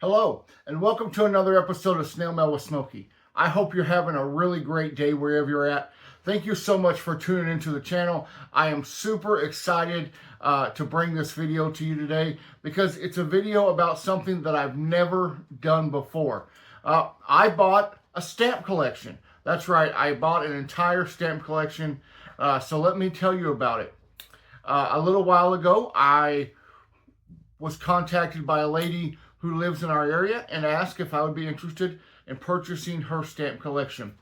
Hello, and welcome to another episode of Snail Mail with Smokey. I hope you're having a really great day wherever you're at. Thank you so much for tuning into the channel. I am super excited to bring this video to you today because it's a video about something that I've never done before. I bought a stamp collection. That's right, I bought an entire stamp collection. So let me tell you about it. A little while ago, I was contacted by a lady who lives in our area and asked if I would be interested in purchasing her stamp collection.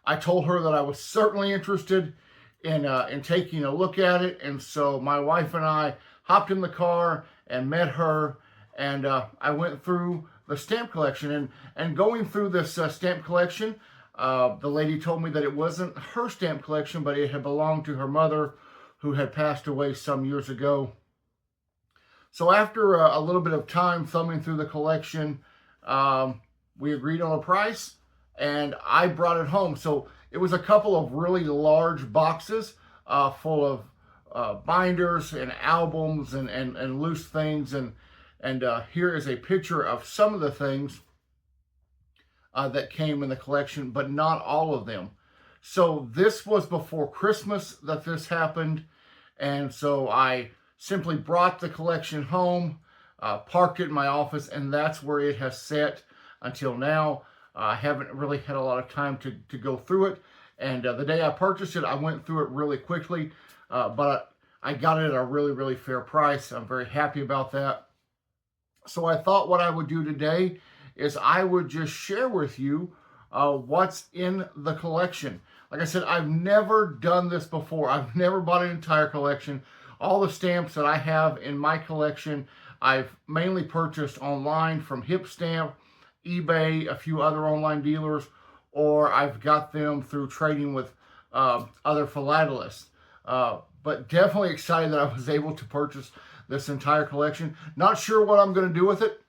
I told her that I was certainly interested in taking a look at it, and so my wife and I hopped in the car and met her, and I went through the stamp collection. And going through this stamp collection, the lady told me that it wasn't her stamp collection, but it had belonged to her mother, who had passed away some years ago. So after a little bit of time thumbing through the collection, we agreed on a price, and I brought it home. So it was a couple of really large boxes full of binders and albums and loose things. And here is a picture of some of the things that came in the collection, but not all of them. So this was before Christmas that this happened, and so I simply brought the collection home, parked it in my office, and that's where it has sat until now. I haven't really had a lot of time to go through it, and the day I purchased it, I went through it really quickly, but I got it at a really fair price. I'm very happy about that. So I thought what I would do today is I would just share with you what's in the collection. Like I said, I've never done this before. I've never bought an entire collection. All the stamps that I have in my collection, I've mainly purchased online from Hip Stamp, eBay, a few other online dealers, or I've got them through trading with other philatelists. But definitely excited that I was able to purchase this entire collection. Not sure what I'm going to do with it,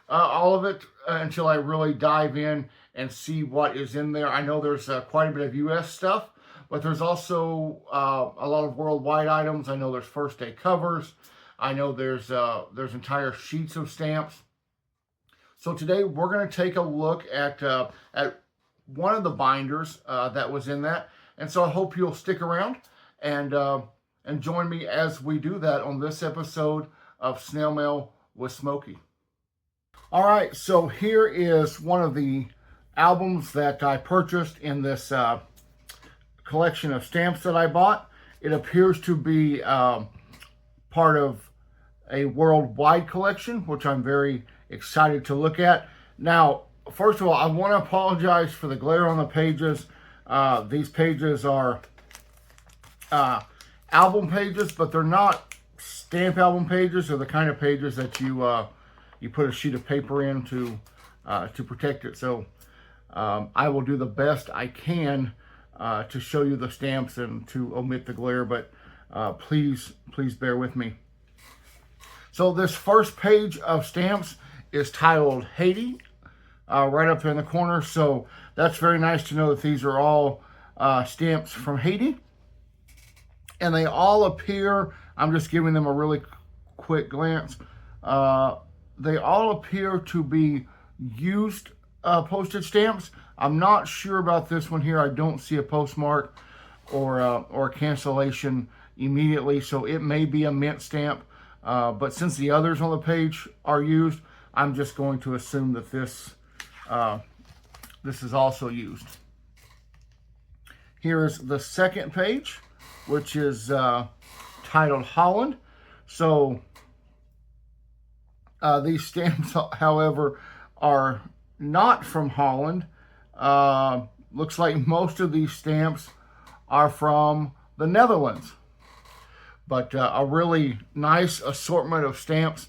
all of it, until I really dive in and see what is in there. I know there's quite a bit of U.S. stuff, but there's also a lot of worldwide items. I know there's first day covers. I know there's entire sheets of stamps. So today we're going to take a look at one of the binders that was in that. And so I hope you'll stick around and join me as we do that on this episode of Snail Mail with Smokey. All right, so here is one of the albums that I purchased in this collection of stamps that I bought. It appears to be part of a worldwide collection, which I'm very excited to look at. Now, first of all, I want to apologize for the glare on the pages. These pages are album pages, but they're not stamp album pages. They're the kind of pages that you put a sheet of paper in to protect it. So I will do the best I can to show you the stamps and to omit the glare, but please bear with me. So this first page of stamps is titled Haiti, right up there in the corner. So that's very nice to know that these are all stamps from Haiti. And they all appear, I'm just giving them a really quick glance, they all appear to be used postage stamps. I'm not sure about this one here. I don't see a postmark or a cancellation immediately, so it may be a mint stamp. But since the others on the page are used, I'm just going to assume that this is also used. Here's the second page, which is titled Holland. So these stamps, however, are not from Holland. Looks like most of these stamps are from the Netherlands. But a really nice assortment of stamps.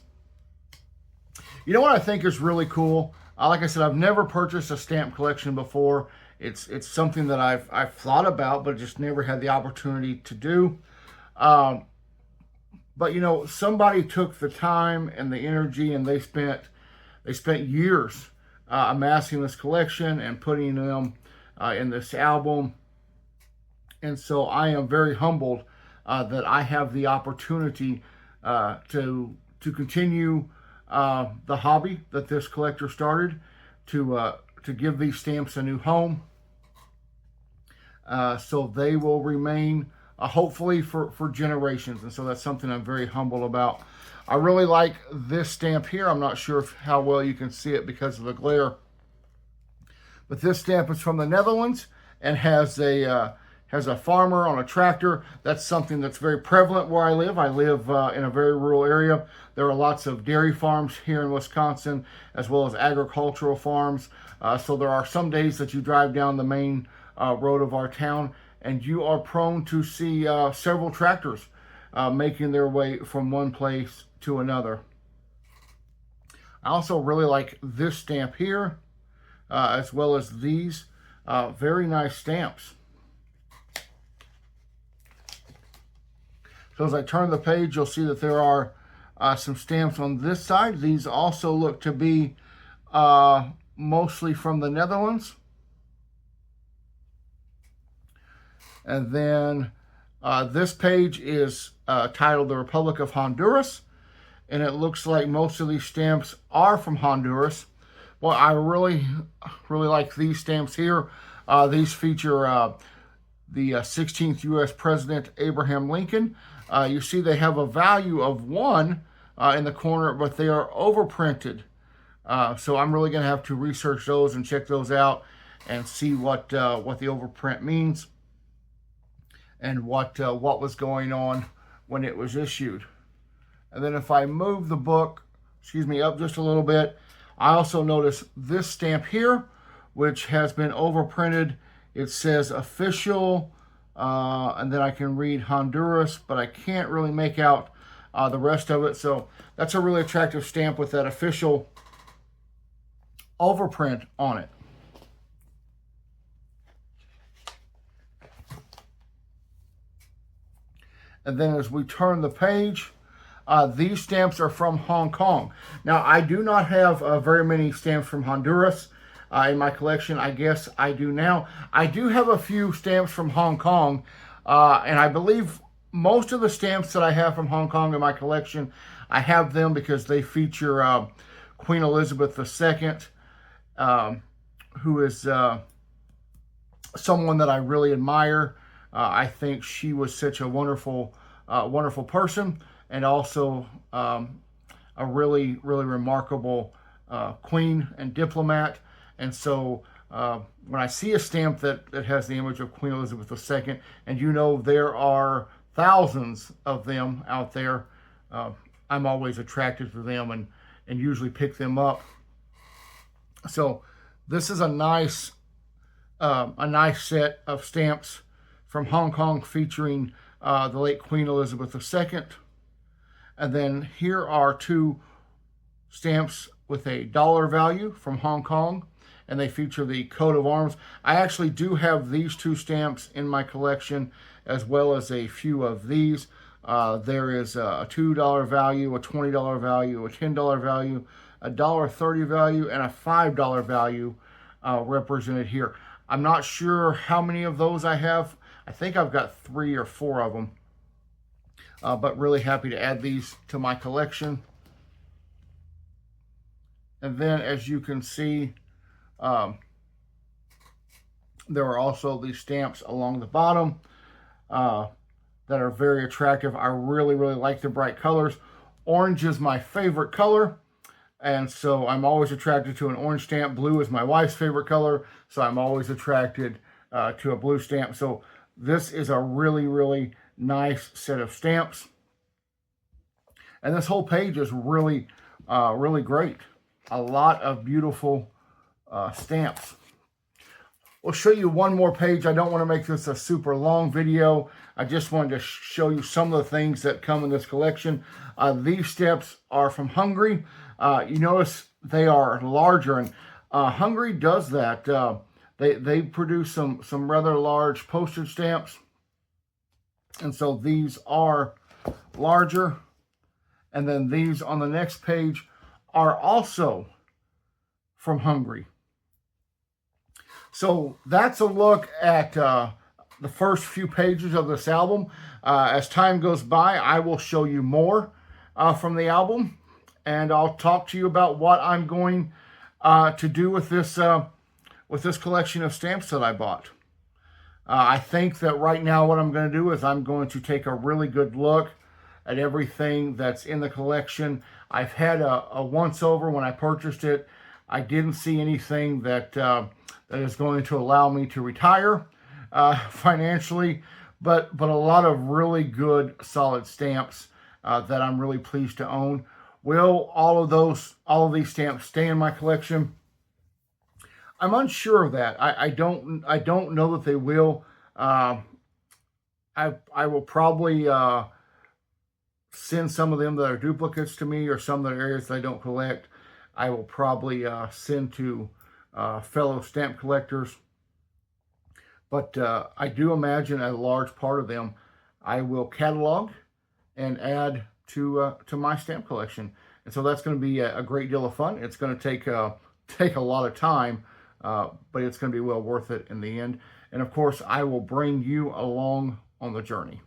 You know what I think is really cool? Like I said, I've never purchased a stamp collection before. It's something that I've thought about, but just never had the opportunity to do. But you know, somebody took the time and the energy, and they spent years amassing this collection and putting them in this album. And so I am very humbled that I have the opportunity to continue the hobby that this collector started to give these stamps a new home. So they will remain hopefully for generations. And so that's something I'm very humble about. I really like this stamp here. I'm not sure how well you can see it because of the glare. But this stamp is from the Netherlands and has a farmer on a tractor. That's something that's very prevalent where I live. I live in a very rural area. There are lots of dairy farms here in Wisconsin, as well as agricultural farms. So there are some days that you drive down the main road of our town, and you are prone to see several tractors making their way from one place to another. I also really like this stamp here, as well as these very nice stamps. So as I turn the page, you'll see that there are some stamps on this side. These also look to be mostly from the Netherlands. And then this page is titled The Republic of Honduras. And it looks like most of these stamps are from Honduras. Well, I really like these stamps here. These feature the 16th U.S. President Abraham Lincoln. You see they have a value of 1 in the corner, but they are overprinted. So I'm really going to have to research those and check those out and see what the overprint means and what was going on when it was issued. And then if I move the book, up just a little bit, I also notice this stamp here, which has been overprinted. It says official, and then I can read Honduras, but I can't really make out the rest of it. So that's a really attractive stamp with that official overprint on it. And then as we turn the page, these stamps are from Hong Kong. Now, I do not have very many stamps from Honduras in my collection. I guess I do now. I do have a few stamps from Hong Kong, and I believe most of the stamps that I have from Hong Kong in my collection, I have them because they feature Queen Elizabeth II, who is someone that I really admire. I think she was such a wonderful person, and also a really remarkable queen and diplomat. And so when I see a stamp that has the image of Queen Elizabeth II, and you know there are thousands of them out there, I'm always attracted to them and usually pick them up. So this is a nice set of stamps from Hong Kong featuring the late Queen Elizabeth II. And then here are 2 stamps with a dollar value from Hong Kong, and they feature the coat of arms. I actually do have these 2 stamps in my collection, as well as a few of these. There is a $2 value, a $20 value, a $10 value, a $1.30 value, and a $5 value represented here. I'm not sure how many of those I have. I think I've got 3 or 4 of them. But really happy to add these to my collection. And then, as you can see, there are also these stamps along the bottom that are very attractive. I really like the bright colors. Orange is my favorite color, and so I'm always attracted to an orange stamp. Blue is my wife's favorite color, so I'm always attracted to a blue stamp. So this is a really nice set of stamps. And this whole page is really great. A lot of beautiful stamps. We'll show you one more page. I don't want to make this a super long video. I just wanted to show you some of the things that come in this collection. These stamps are from Hungary. You notice they are larger, and Hungary does that. They produce some rather large postage stamps, and so these are larger. And then these on the next page are also from Hungary. So that's a look at the first few pages of this album. As time goes by, I will show you more from the album. and I'll talk to you about what I'm going to do with this collection of stamps that I bought. I think that right now what I'm going to do is I'm going to take a really good look at everything that's in the collection. I've had a once over when I purchased it. I didn't see anything that is going to allow me to retire financially, but a lot of really good solid stamps that I'm really pleased to own. Will all of these stamps stay in my collection? I'm unsure of that. I don't know that they will. I will probably send some of them that are duplicates to me, or some that are areas that I don't collect. I will probably send to fellow stamp collectors. But I do imagine a large part of them I will catalog and add to my stamp collection. And so that's going to be a great deal of fun. It's going to take a lot of time, but it's going to be well worth it in the end. And of course, I will bring you along on the journey.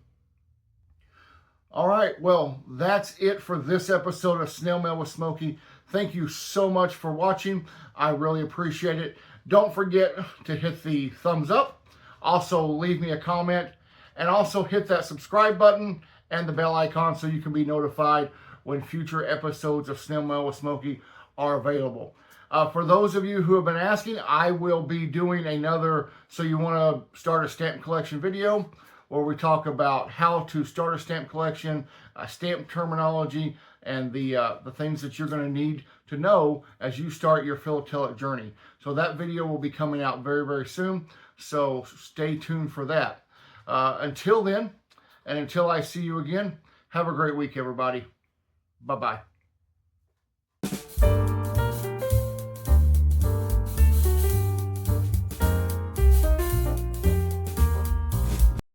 All right, well, that's it for this episode of Snail Mail with Smokey. Thank you so much for watching. I really appreciate it. Don't forget to hit the thumbs up. Also, leave me a comment. And also hit that subscribe button and the bell icon so you can be notified when future episodes of Snail Mail with Smokey are available. For those of you who have been asking, I will be doing another So You Want to Start a Stamp Collection video, where we talk about how to start a stamp collection, stamp terminology, and the things that you're going to need to know as you start your philatelic journey. So that video will be coming out very, very soon, so stay tuned for that. Until then, and until I see you again, have a great week, everybody. Bye-bye.